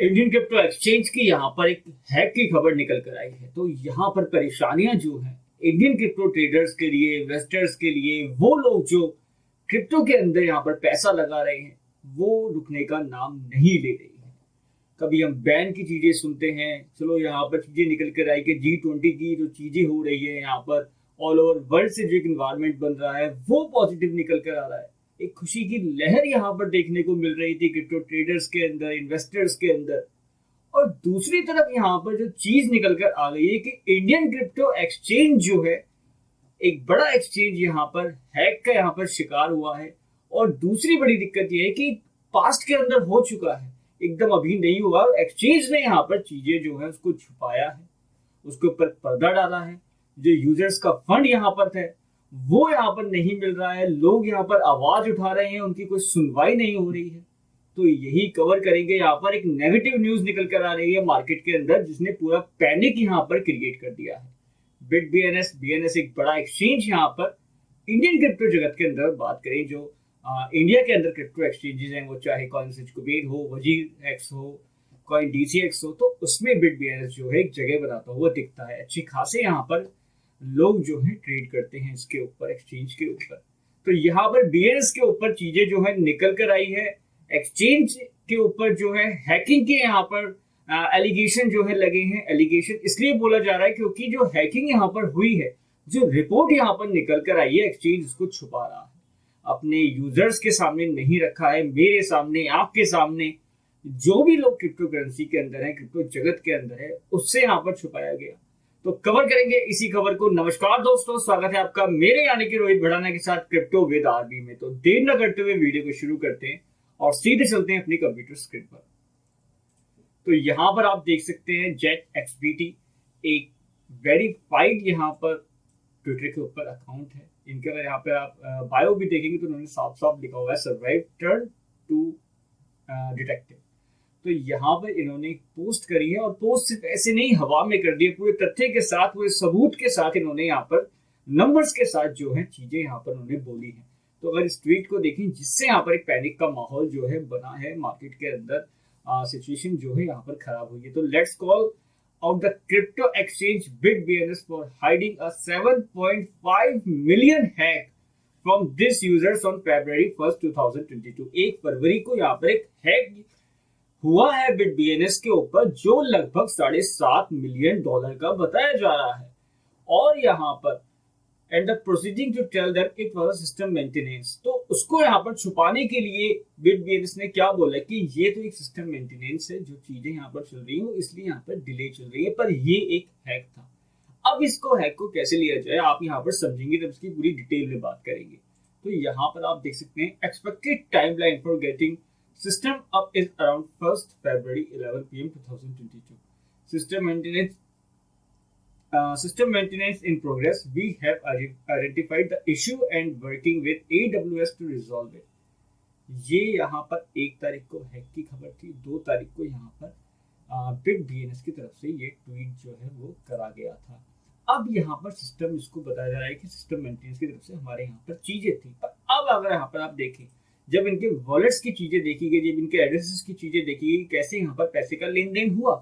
Indian crypto exchange की यहाँ पर एक हैक की खबर निकल कर आई है। तो यहाँ पर परेशानियां जो हैं इंडियन क्रिप्टो ट्रेडर्स के लिए, इन्वेस्टर्स के लिए, वो लोग जो क्रिप्टो के अंदर यहाँ पर पैसा लगा रहे हैं, वो रुकने का नाम नहीं ले रही है। कभी हम बैन की चीजें सुनते हैं, चलो यहाँ पर चीजें निकल कर आई कि G20 की जो चीजें हो रही है यहाँ पर ऑल ओवर वर्ल्ड से जो एक इन्वायरमेंट बन रहा है वो पॉजिटिव निकल कर आ रहा है। एक खुशी की लहर यहाँ पर देखने को मिल रही थी क्रिप्टो ट्रेडर्स के अंदर, इन्वेस्टर्स के अंदर। और दूसरी तरफ यहाँ पर जो चीज निकल कर आ गई है कि इंडियन क्रिप्टो एक्सचेंज जो है, एक बड़ा एक्सचेंज यहाँ पर हैक का यहाँ पर शिकार हुआ है। और दूसरी बड़ी दिक्कत यह है कि पास्ट के अंदर हो चुका है, एकदम अभी नहीं हुआ। एक्सचेंज ने यहाँ पर चीजें जो है उसको छुपाया है, उसके ऊपर पर्दा डाला है। जो यूजर्स का फंड यहाँ पर थे वो यहाँ पर नहीं मिल रहा है, लोग यहाँ पर आवाज उठा रहे हैं, उनकी कोई सुनवाई नहीं हो रही है। तो यही कवर करेंगे। यहाँ पर एक नेगेटिव न्यूज निकल कर आ रही है मार्केट के अंदर, जिसने पूरा पैनिक यहाँ पर क्रिएट कर दिया है। बिट बीएनएस एक बड़ा एक्सचेंज यहाँ पर इंडियन क्रिप्टो जगत के अंदर बात करें, जो इंडिया के अंदर क्रिप्टो एक्सचेंजेस हैं, वो चाहे कॉइनस्विच कुबेर हो, वजीर एक्स हो, कॉइन डीसीएक्स हो, तो उसमें बिट बीएनएस जो है एक जगह बनाता हुआ दिखता है। अच्छी खासे यहाँ पर लोग जो है ट्रेड करते हैं इसके ऊपर, एक्सचेंज के ऊपर। तो यहाँ पर बीएनएस के ऊपर चीजें जो है निकल कर आई है। एक्सचेंज के ऊपर जो है हैकिंग के यहाँ पर एलिगेशन जो है लगे हैं। एलिगेशन इसलिए बोला जा रहा है क्योंकि जो हैकिंग यहाँ पर हुई है, जो रिपोर्ट यहाँ पर निकल कर आई है, एक्सचेंज उसको छुपा रहा है, अपने यूजर्स के सामने नहीं रखा है, मेरे सामने, आपके सामने। जो भी लोग क्रिप्टो करेंसी के अंदर है, क्रिप्टो जगत के अंदर है, उससे यहाँ पर छुपाया गया। तो कवर करेंगे इसी खबर को। नमस्कार दोस्तों, स्वागत है आपका मेरे यानी कि रोहित भड़ाना के साथ क्रिप्टो विद आरबी में। तो देर न करते हुए वीडियो को शुरू करते हैं और सीधे चलते हैं अपनी कंप्यूटर स्क्रीन पर। तो यहाँ पर आप देख सकते हैं जेट एक्सबीटी एक वेरीफाइड यहाँ पर ट्विटर के ऊपर अकाउंट है इनका। अगर यहाँ पे आप बायो भी देखेंगे तो उन्होंने साफ साफ लिखा हुआ है सर्वाइव टर्न टू डिटेक्टिव। तो यहाँ पर इन्होंने पोस्ट करी है, और पोस्ट सिर्फ ऐसे नहीं हवा में कर दी है, पूरे तथ्य के साथ, पूरे सबूत के साथ इन्होंने यहाँ पर नंबर्स के साथ जो है चीजें यहाँ पर उन्होंने बोली है। तो अगर इस ट्वीट को देखें, जिससे यहाँ पर एक पैनिक का माहौल जो है बना है मार्केट के अंदर, सिचुएशन जो है यहाँ पर खराब हुई है। तो let's call out the crypto exchange bit BNS for hiding a 7.5 million hack from this users on February 1st 2022। 1 फरवरी को यहाँ पर एक हैक हुआ है बिट बीएनएस के ऊपर, जो लगभग $7.5 मिलियन का बताया जा रहा है। और यहाँ पर and the proceeding to tell that it was system maintenance. तो उसको यहाँ पर छुपाने के लिए बिट बीएनएस ने क्या बोला कि ये तो एक सिस्टम मेंटेनेंस है, जो चीजें यहाँ पर चल रही है इसलिए यहाँ पर डिले चल रही है, पर ये एक हैक था। अब इसको हैक को कैसे लिया जाए आप यहाँ पर समझेंगे जब इसकी पूरी डिटेल में बात करेंगे। तो यहाँ पर आप देख सकते हैं expected timeline for getting system up is around 1st February 11 p.m. 2022. System maintenance in progress. We have identified the issue and working with AWS to resolve it. ये यहाँ पर 1 तारीख को हैक की खबर थी। 2 तारीख को यहाँ पर बिट बीएनएस की तरफ से ये ट्वीट जो है वो करा गया था। अब यहाँ पर सिस्टम इसको बताया जा रहा है कि सिस्टम मेंटेनेंस की तरफ से हमारे यहाँ पर चीजें थी। पर अब अगर यहाँ पर आप देखें, जब इनके वॉलेट्स की चीजें देखी गई, जब इनके एड्रेसेस की चीजें देखी गई, कैसे यहाँ पर पैसे का लेन देन हुआ।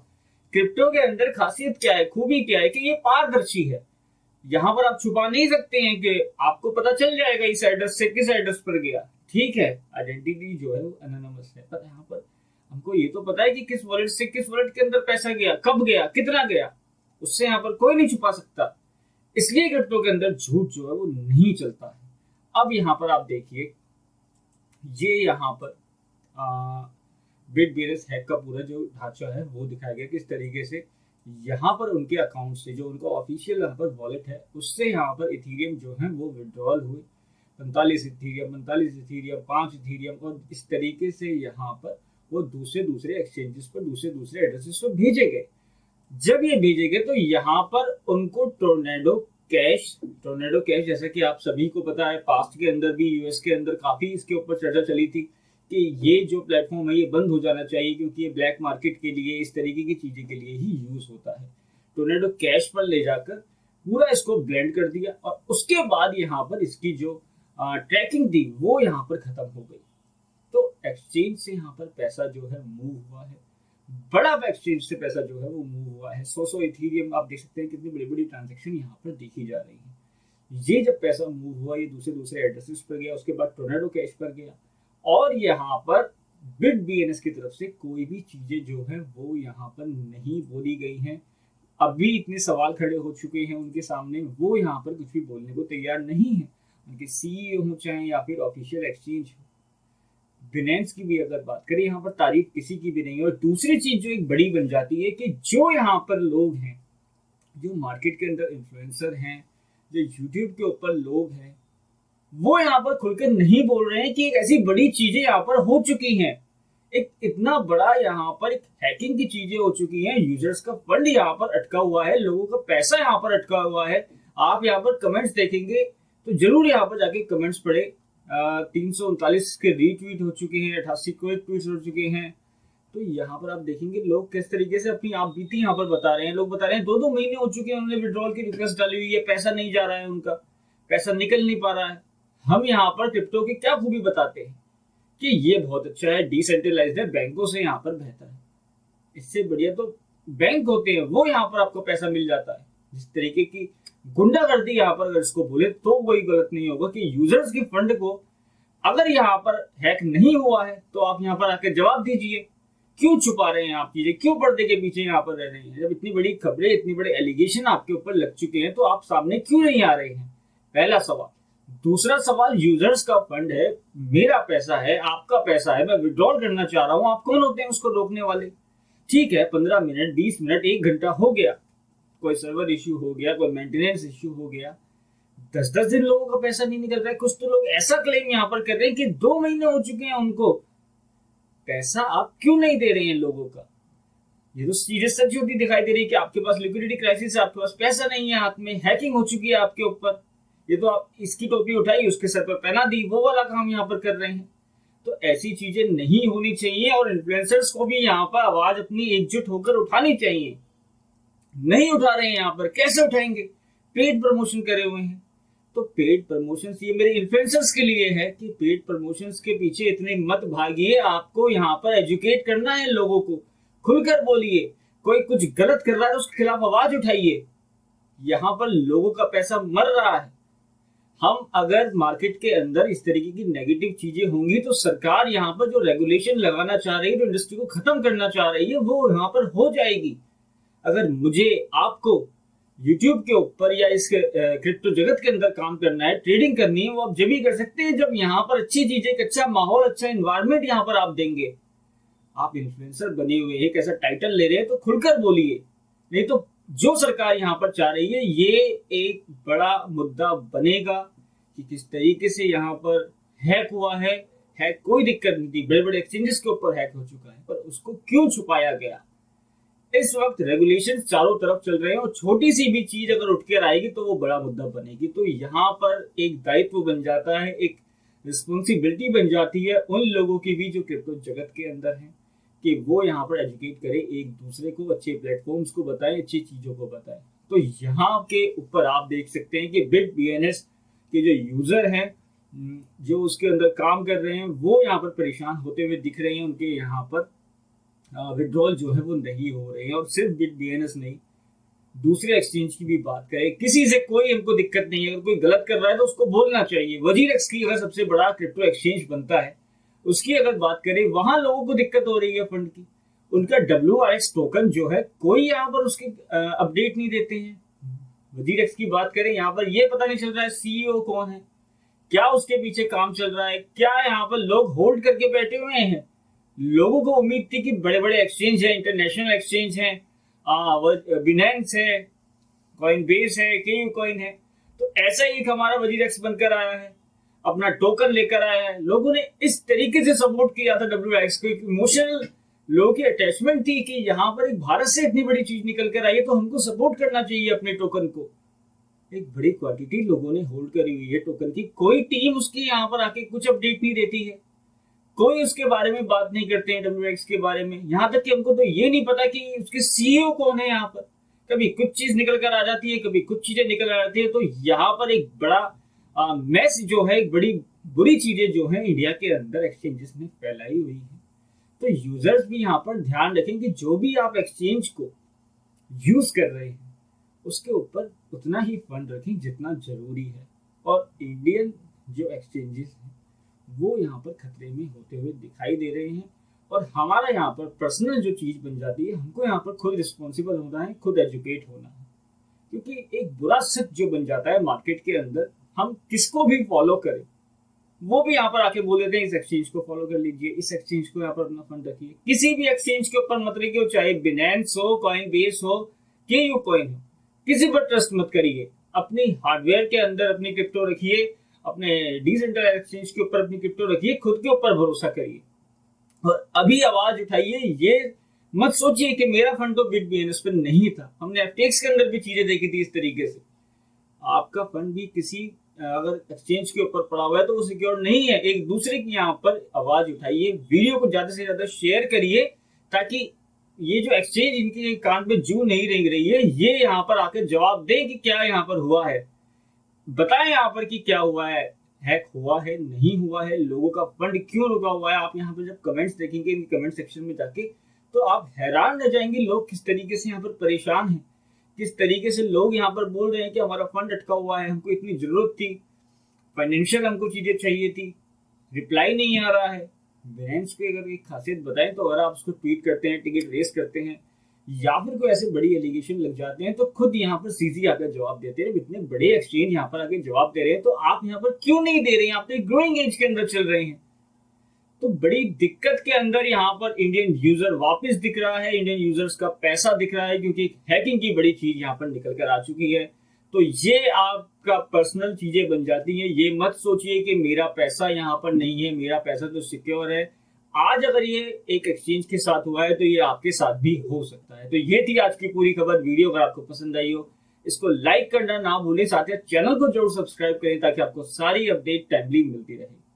क्रिप्टो के अंदर खासियत क्या है, खूबी क्या है कि ये पारदर्शी है। यहाँ पर आप छुपा नहीं सकते हैं कि आपको पता चल जाएगा इस एड्रेस से किस एड्रेस पर गया। ठीक है, आइडेंटिटी जो है वो एनोनिमस है, पर यहाँ पर हमको ये तो पता है कि किस वॉलेट से किस वॉलेट के अंदर पैसा गया, कब गया, कितना गया, उससे यहाँ पर कोई नहीं छुपा सकता। इसलिए क्रिप्टो के अंदर झूठ जो है वो नहीं चलता है। अब यहाँ पर आप देखिए, ये यहाँ पर बिट बीएनएस हैक का पूरा जो ढांचा है वो दिखाया गया किस तरीके से यहाँ पर उनके अकाउंट से, जो उनका ऑफिशियल यहाँ पर वॉलेट है, उससे यहाँ पर इथेरियम जो है वो विड्रॉल हुए। 45 इथेरियम, 5 इथेरियम, और इस तरीके से यहाँ पर वो दूसरे एक्सचेंजेस पर, दूसरे एड्रेसेस पर भेजे गए। जब ये भेजे गए तो यहाँ पर उनको टोर्नेडो कैश जैसा कि आप सभी को पता है, पास्ट के अंदर भी यूएस के अंदर काफी इसके ऊपर चर्चा चली थी कि ये जो प्लेटफॉर्म है ये बंद हो जाना चाहिए, क्योंकि ये ब्लैक मार्केट के लिए, इस तरीके की चीजें के लिए ही यूज होता है। टोर्नेडो कैश पर ले जाकर पूरा इसको ब्लेंड कर दिया, और उसके बाद यहाँ पर इसकी जो ट्रैकिंग थी वो यहाँ पर खत्म हो गई। तो एक्सचेंज से यहाँ पर पैसा जो है मूव हुआ है, बड़ा एक्सचेंज से पैसा जो है वो मूव हुआ है। 100 इथीरियम आप देख सकते हैं कितनी बड़ी बड़ी ट्रांजेक्शन यहाँ पर देखी जा रही है। ये जब पैसा मूव हुआ ये दूसरे दूसरे एड्रेसेस पर गया, उसके बाद टोर्नेडो कैश पर गया, और यहाँ पर बिट बीएनएस की तरफ से कोई भी चीजें जो है वो यहाँ पर नहीं बोली गई हैं। अभी इतने सवाल खड़े हो चुके हैं उनके सामने, वो यहाँ पर कुछ भी बोलने को तैयार नहीं है। उनके सीईओ हो चाहे या फिर ऑफिशियल एक्सचेंज हो। बिनेंस की भी अगर बात करें, यहाँ पर तारीफ किसी की भी नहीं है। और दूसरी चीज जो एक बड़ी बन जाती है कि जो यहाँ पर लोग हैं, जो मार्केट के अंदर इन्फ्लुएंसर हैं, जो यूट्यूब के ऊपर लोग हैं, वो यहाँ पर खुलकर नहीं बोल रहे हैं कि एक ऐसी बड़ी चीजें यहाँ पर हो चुकी हैं। एक इतना बड़ा यहाँ पर एक हैकिंग की चीजें हो चुकी हैं, यूजर्स का फंड यहाँ पर अटका हुआ है, लोगों का पैसा यहाँ पर अटका हुआ है। आप यहाँ पर कमेंट्स देखेंगे तो जरूर यहाँ पर जाके कमेंट्स पढ़े। 339 के रीट्वीट हो चुके हैं, 88 को ट्वीट हो चुके हैं। तो यहाँ पर आप देखेंगे लोग किस तरीके से अपनी आप बीती यहाँ पर बता रहे हैं। लोग बता रहे हैं 2-2 महीने हो चुके हैं उन्होंने विड्रॉल की रिक्वेस्ट डाली हुई है, पैसा नहीं जा रहा है, उनका पैसा निकल नहीं पा रहा है। हम यहाँ पर क्रिप्टो की क्या खूबी बताते हैं कि ये बहुत अच्छा है, डिसेंट्रलाइज्ड है, बैंकों से यहाँ पर बेहतर है। इससे बढ़िया तो बैंक होते हैं, वो यहाँ पर आपको पैसा मिल जाता है। जिस तरीके की गुंडागर्दी यहाँ पर अगर इसको बोले तो कोई गलत नहीं होगा कि यूजर्स की फंड को अगर यहाँ पर हैक नहीं हुआ है तो आप यहाँ पर आकर जवाब दीजिए। क्यों छुपा रहे हैं आप चीजें, क्यों पर्दे के पीछे यहाँ पर रह रहे हैं? जब इतनी बड़ी खबरें, इतनी बड़े एलिगेशन आपके ऊपर लग चुके हैं तो आप सामने क्यों नहीं आ रहे हैं? पहला सवाल। दूसरा सवाल, यूजर्स का फंड है, मेरा पैसा है, आपका पैसा है, मैं विड्रॉल करना चाह रहा हूं, आप कौन होते हैं उसको रोकने वाले? ठीक है, 15 मिनट, 20 मिनट, 1 घंटा हो गया, कोई सर्वर इश्यू हो गया, कोई मेंटेनेंस इश्यू हो गया, 10-10 दिन लोगों का पैसा नहीं निकल रहा है। कुछ तो लोग ऐसा क्लेम यहाँ पर कर रहे हैं कि 2 महीने हो चुके हैं उनको, पैसा आप क्यों नहीं दे रहे हैं लोगों का? ये तो सीरियस सच होती दिखाई दे रही है कि आपके पास लिक्विडिटी क्राइसिस है, आपके पास पैसा नहीं है हाथ में, हैकिंग हो चुकी है आपके ऊपर। ये तो आप इसकी टोपी उठाई, उसके सर पर पहना दी, वो वाला काम यहाँ पर कर रहे हैं। तो ऐसी चीजें नहीं होनी चाहिए और इन्फ्लुएंसर्स को भी यहाँ पर आवाज अपनी एकजुट होकर उठानी चाहिए। नहीं उठा रहे हैं यहाँ पर, कैसे उठाएंगे? पेड प्रमोशन करे हुए हैं। तो पेड प्रमोशन, ये मेरे इन्फ्लुएंसर्स के लिए है कि पेड प्रमोशन के पीछे इतने मत भागिए। आपको यहाँ पर एजुकेट करना है लोगों को, खुलकर बोलिए। कोई कुछ गलत कर रहा है तो उसके खिलाफ आवाज उठाइए। यहाँ पर लोगों का पैसा मर रहा है। हम अगर मार्केट के अंदर इस तरीके की नेगेटिव चीजें होंगी तो सरकार यहाँ पर जो रेगुलेशन लगाना चाह रही है, जो इंडस्ट्री को खत्म करना चाह रही है, वो यहाँ पर हो जाएगी। अगर मुझे, आपको यूट्यूब के ऊपर या इस क्रिप्टो जगत के अंदर काम करना है, ट्रेडिंग करनी है, वो आप जब भी कर सकते हैं जब यहाँ पर अच्छी चीजें, अच्छा माहौल, अच्छा एनवायरमेंट यहाँ पर आप देंगे। आप इन्फ्लुएंसर बने हुए हैं, कैसा टाइटल ले रहे हैं तो खुलकर बोलिए। नहीं तो जो सरकार यहाँ पर चाह रही है, ये एक बड़ा मुद्दा बनेगा कि किस तरीके से यहाँ पर हैक हुआ है। हैक कोई दिक्कत नहीं थी, बड़े बड़े एक्सचेंजेस के ऊपर हैक हो चुका है, पर उसको क्यों छुपाया गया? इस वक्त रेगुलेशन चारों तरफ चल रहे हैं और छोटी सी भी चीज अगर उठ कर आएगी तो वो बड़ा मुद्दा बनेगी। तो यहाँ पर एक दायित्व बन जाता है, एक रिस्पॉन्सिबिलिटी बन जाती है उन लोगों की भी जो क्रिप्टो जगत के अंदर हैं, कि वो यहाँ पर एजुकेट करें, एक दूसरे को अच्छे प्लेटफॉर्म्स को बताएं, अच्छी चीजों को बताएं। तो यहाँ के ऊपर आप देख सकते हैं कि बिट बीएनएस के जो यूजर हैं, जो उसके अंदर काम कर रहे हैं, वो यहाँ पर परेशान होते हुए दिख रहे हैं। उनके यहाँ पर विड्रॉल जो है वो नहीं हो रहे हैं। और सिर्फ बिट बीएनएस नहीं, दूसरे एक्सचेंज की भी बात करें, किसी से कोई हमको दिक्कत नहीं है। अगर कोई गलत कर रहा है तो उसको बोलना चाहिए। वजीरेक्स की अगर सबसे बड़ा क्रिप्टो एक्सचेंज बनता है, उसकी अगर बात करें, वहां लोगों को दिक्कत हो रही है फंड की। उनका WRX टोकन जो है, कोई यहाँ पर उसकी अपडेट नहीं देते हैं। वजीरेक्स की बात करें, यहाँ पर ये पता नहीं चल रहा है सीईओ कौन है, क्या उसके पीछे काम चल रहा है, क्या यहाँ पर लोग होल्ड करके बैठे हुए हैं। लोगों को उम्मीद थी कि बड़े बड़े एक्सचेंज है, इंटरनेशनल एक्सचेंज है, बिनेंस है, कॉइनबेस है, केयू कॉइन है, तो ऐसा ही एक हमारा वजीरेक्स बनकर आया है, अपना टोकन लेकर आया है। लोगों ने इस तरीके से सपोर्ट किया था WRX को, इमोशनल लोगों की अटैचमेंट थी कि यहाँ पर एक भारत से इतनी बड़ी चीज निकल कर आई है तो हमको सपोर्ट करना चाहिए अपने टोकन को। एक बड़ी क्वांटिटी लोगों ने होल्ड करी हुई है टोकन की, कोई टीम उसकी यहाँ पर आके कुछ अपडेट नहीं देती है, कोई उसके बारे में बात नहीं करते हैं WRX के बारे में। यहाँ तक कि हमको तो ये नहीं पता कि उसके सीईओ कौन है। यहाँ पर कभी कुछ चीज निकल कर आ जाती है, कभी कुछ चीजें निकल आ जाती है। तो यहाँ पर एक बड़ा मैस जो है, एक बड़ी बुरी चीजें जो है इंडिया के अंदर एक्सचेंजेस में फैलाई हुई है। तो यूजर्स भी यहाँ पर ध्यान रखें कि जो भी आप एक्सचेंज को यूज कर रहे हैं उसके ऊपर उतना ही फंड रखें जितना जरूरी है। और इंडियन जो एक्सचेंजेस हैं वो यहाँ पर खतरे में होते हुए दिखाई दे रहे हैं। और हमारा यहाँ पर पर्सनल जो चीज बन जाती है, हमको यहाँ पर खुद रिस्पॉन्सिबल होना है, खुद एजुकेट होना है। क्योंकि एक बुरा सच जो बन जाता है मार्केट के अंदर, हम किसको भी फॉलो करें वो भी यहाँ पर आके बोल देते हैं इस एक्सचेंज को फॉलो कर लीजिए, इस एक्सचेंज को यहाँ पर अपना फंड रखिए। किसी भी एक्सचेंज के ऊपर मत रखिए, चाहे बिनेंस हो, कॉइनबेस हो, केयू कॉइन हो, किसी पर ट्रस्ट मत करिए। अपनी हार्डवेयर के अंदर अपनी क्रिप्टो रखिए, अपने डिसेंट्रलाइज्ड एक्सचेंज के ऊपर अपनी क्रिप्टो रखिए, खुद के ऊपर भरोसा करिए। और अभी आवाज उठाइए, ये मत सोचिए कि मेरा फंड तो बिटबीएनएस पर नहीं था। हमने एफटीएक्स के अंदर भी चीजें देखी थी इस तरीके से। आपका फंड भी किसी अगर एक्सचेंज के ऊपर पड़ा हुआ है तो वो सिक्योर नहीं है। एक दूसरे की यहाँ पर आवाज उठाइए, वीडियो को ज्यादा से ज्यादा शेयर करिए, ताकि ये जो एक्सचेंज इनके कान पे जू नहीं रेंग रही है, ये यहाँ पर आकर जवाब दें कि क्या यहाँ पर हुआ है, बताएं यहाँ पर कि क्या हुआ है, हैक हुआ है, नहीं हुआ है, लोगों का फंड क्यों रुका हुआ है। आप यहाँ पर जब कमेंट्स देखेंगे इन कमेंट सेक्शन में जाके, तो आप हैरान रह जाएंगे लोग किस तरीके से यहाँ पर परेशान हैं, किस तरीके से लोग यहाँ पर बोल रहे हैं कि हमारा फंड अटका हुआ है, हमको इतनी जरूरत थी, फाइनेंशियल हमको चीजें चाहिए थी, रिप्लाई नहीं आ रहा है। बिनेंस पे अगर एक खासियत बताएं तो अगर आप उसको ट्वीट करते हैं, टिकट रेस करते हैं, या फिर कोई ऐसे बड़ी एलिगेशन लग जाते हैं, तो खुद यहाँ पर सीजी आकर जवाब देते हैं। इतने बड़े एक्सचेंज यहाँ पर आके जवाब दे रहे हैं, तो आप यहाँ पर क्यों नहीं दे रहे हैं? आप तो ग्रोइंग एज के अंदर चल रहे हैं। तो बड़ी दिक्कत के अंदर यहाँ पर इंडियन यूजर वापस दिख रहा है, इंडियन यूजर्स का पैसा दिख रहा है, क्योंकि हैकिंग की बड़ी चीज यहाँ पर निकल कर आ चुकी है। तो ये आपका पर्सनल चीजें बन जाती हैं। ये मत सोचिए कि मेरा पैसा यहाँ पर नहीं है, मेरा पैसा तो सिक्योर है। आज अगर ये एक एक्सचेंज के साथ हुआ है तो ये आपके साथ भी हो सकता है। तो ये थी आज की पूरी खबर। वीडियो अगर आपको पसंद आई हो, इसको लाइक करना ना भूलें, साथ ही चैनल को जरूर सब्सक्राइब करें ताकि आपको सारी अपडेट टाइमली मिलती रहे।